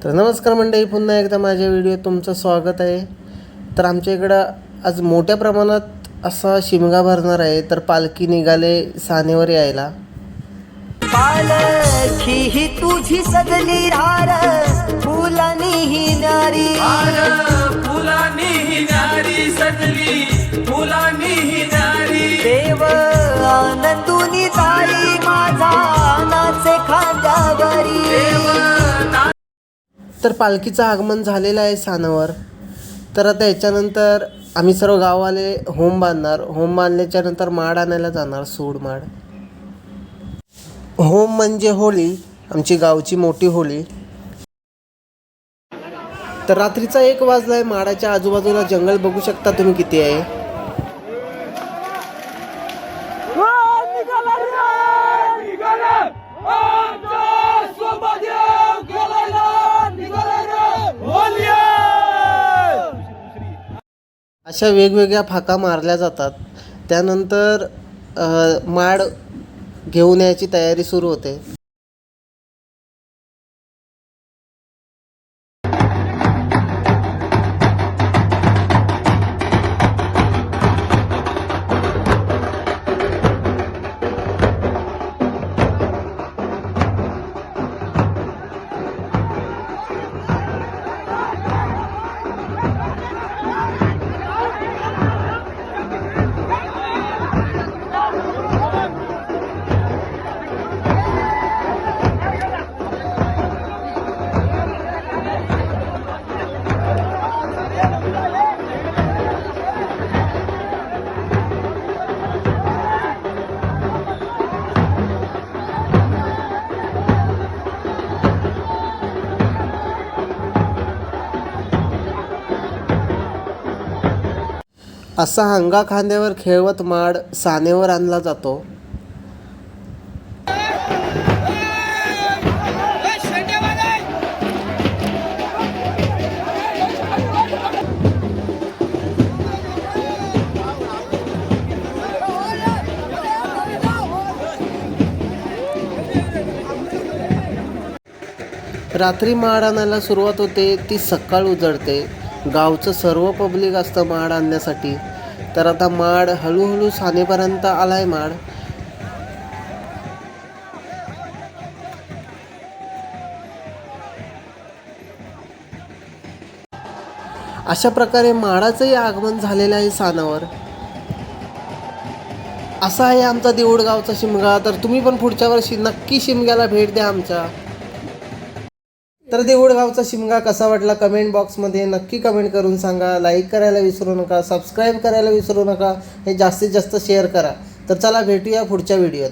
तर नमस्कार मंडळी, पुन्हा एकदा माझ्या व्हिडिओत तुमचं स्वागत आहे. तर आमच्या इकडं आज मोठ्या प्रमाणात असा शिमगा भरणार आहे. तर पालखी निघाले सानेवर यायला. पालखी ही तुझी सजली रार फुलानी ही नारी फुलानी ही नारी सजली फुलानी ही नारी देव आनंदुनी जाई माझा नाचे खांद्यावरी. तर पालखीचं आगमन झालेलं आहे सानावर. तर आता याच्यानंतर आम्ही सर्व गाववाले होम बांधणार. होम बांधल्याच्या नंतर माड आणायला जाणार, सूड माड. होम म्हणजे होळी, आमची गावची मोठी होळी. तर रात्रीचा 1 वाजला आहे. माडाच्या आजूबाजूला जंगल बघू शकता तुम्ही किती आहे. अशा वेगवेगळ्या फाका मारल्या जातात. त्यानंतर माड घेऊन यायची तयारी सुरू होते. असा अंगा खांद्यावर खेळवत माड सानेवर आणला जातो. रात्री माड आणायला सुरुवात होते, ती सकाळ उजळते. गावचं सर्व पब्लिक असतं माड आणण्यासाठी. तर आता माड हळूहळू सानेपर्यंत आलाय माड. अशा प्रकारे माडाचंही आगमन झालेलं आहे सानावर. असा आहे आमचा देऊळ गावचा शिमगा. तर तुम्ही पण पुढच्या वर्षी नक्की शिमग्याला भेट द्या आमच्या. तर देऊळ गावचा शिमगा कसा वाटला कमेंट बॉक्समध्ये नक्की कमेंट करून सांगा. लाईक करायला विसरू नका, सबस्क्राईब करायला विसरू नका, हे जास्तीत जास्त शेअर करा. तर चला भेटूया पुढच्या व्हिडिओत.